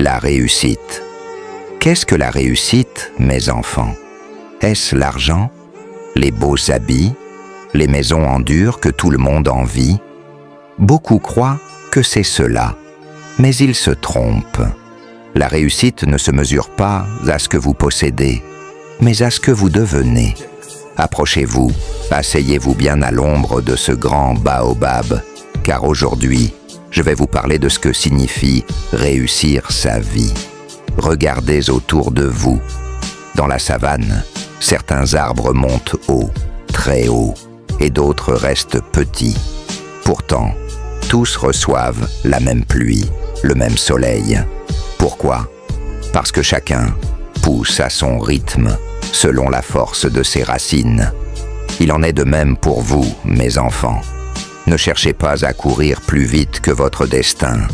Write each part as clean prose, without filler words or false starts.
La réussite. Qu'est-ce que la réussite, mes enfants? Est-ce l'argent? Les beaux habits? Les maisons en dur que tout le monde envie? Beaucoup croient que c'est cela, mais ils se trompent. La réussite ne se mesure pas à ce que vous possédez, mais à ce que vous devenez. Approchez-vous, asseyez-vous bien à l'ombre de ce grand baobab, car aujourd'hui, je vais vous parler de ce que signifie réussir sa vie. Regardez autour de vous. Dans la savane, certains arbres montent haut, très haut, et d'autres restent petits. Pourtant, tous reçoivent la même pluie, le même soleil. Pourquoi? Parce que chacun pousse à son rythme, selon la force de ses racines. Il en est de même pour vous, mes enfants. Ne cherchez pas à courir plus vite que votre destin.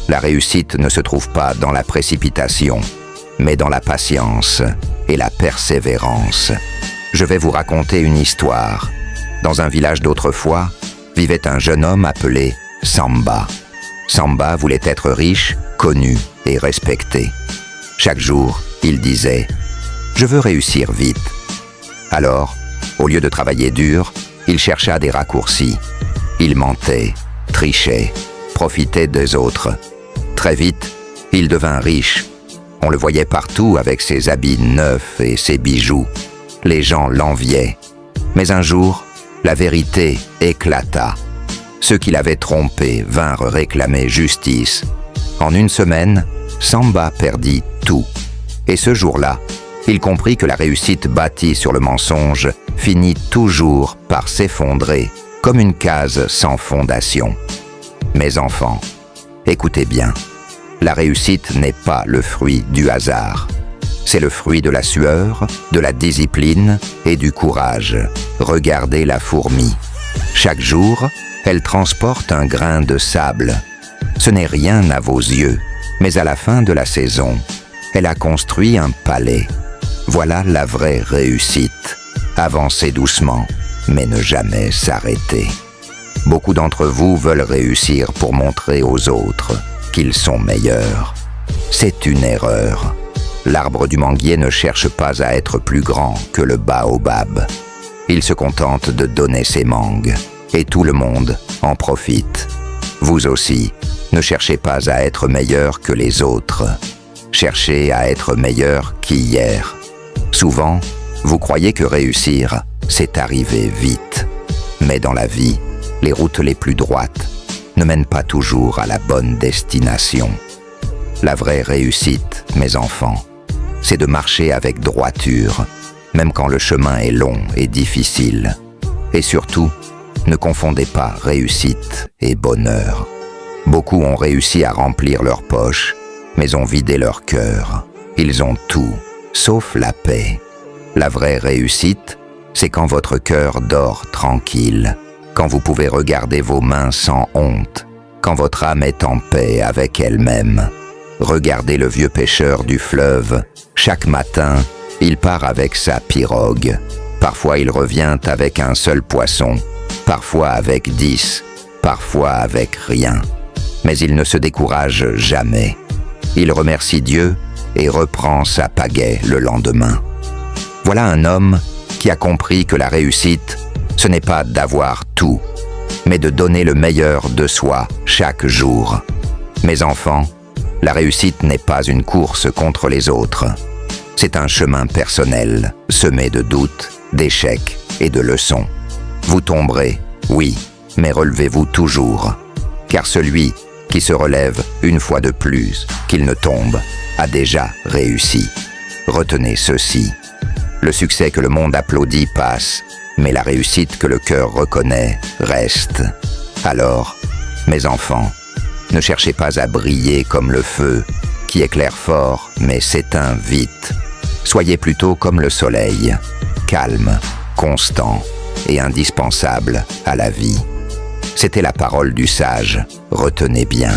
La réussite ne se trouve pas dans la précipitation, mais dans la patience et la persévérance. Je vais vous raconter une histoire. Dans un village d'autrefois, vivait un jeune homme appelé Samba. Samba voulait être riche, connu et respecté. Chaque jour, il disait « Je veux réussir vite ». Alors, au lieu de travailler dur, il chercha des raccourcis. Il mentait, trichait, profitait des autres. Très vite, il devint riche. On le voyait partout avec ses habits neufs et ses bijoux. Les gens l'enviaient. Mais un jour, la vérité éclata. Ceux qui l'avaient trompé vinrent réclamer justice. En une semaine, Samba perdit tout. Et ce jour-là, il comprit que la réussite bâtie sur le mensonge finit toujours par s'effondrer, comme une case sans fondation. Mes enfants, écoutez bien, la réussite n'est pas le fruit du hasard. C'est le fruit de la sueur, de la discipline et du courage. Regardez la fourmi. Chaque jour, elle transporte un grain de sable. Ce n'est rien à vos yeux, mais à la fin de la saison, elle a construit un palais. Voilà la vraie réussite. Avancez doucement, mais ne jamais s'arrêter. Beaucoup d'entre vous veulent réussir pour montrer aux autres qu'ils sont meilleurs. C'est une erreur. L'arbre du manguier ne cherche pas à être plus grand que le baobab. Il se contente de donner ses mangues, et tout le monde en profite. Vous aussi, ne cherchez pas à être meilleur que les autres. Cherchez à être meilleur qu'hier. Souvent, vous croyez que réussir, c'est arriver vite. Mais dans la vie, les routes les plus droites ne mènent pas toujours à la bonne destination. La vraie réussite, mes enfants, c'est de marcher avec droiture, même quand le chemin est long et difficile. Et surtout, ne confondez pas réussite et bonheur. Beaucoup ont réussi à remplir leurs poches, mais ont vidé leur cœur. Ils ont tout, sauf la paix. La vraie réussite, c'est quand votre cœur dort tranquille, quand vous pouvez regarder vos mains sans honte, quand votre âme est en paix avec elle-même. Regardez le vieux pêcheur du fleuve. Chaque matin, il part avec sa pirogue. Parfois, il revient avec un seul poisson, parfois avec 10, parfois avec rien. Mais il ne se décourage jamais. Il remercie Dieu et reprend sa pagaie le lendemain. Voilà un homme qui a compris que la réussite, ce n'est pas d'avoir tout, mais de donner le meilleur de soi chaque jour. Mes enfants, la réussite n'est pas une course contre les autres. C'est un chemin personnel, semé de doutes, d'échecs et de leçons. Vous tomberez, oui, mais relevez-vous toujours. Car celui qui se relève une fois de plus qu'il ne tombe a déjà réussi. Retenez ceci. Le succès que le monde applaudit passe, mais la réussite que le cœur reconnaît reste. Alors, mes enfants, ne cherchez pas à briller comme le feu, qui éclaire fort mais s'éteint vite. Soyez plutôt comme le soleil, calme, constant et indispensable à la vie. C'était la parole du sage, retenez bien.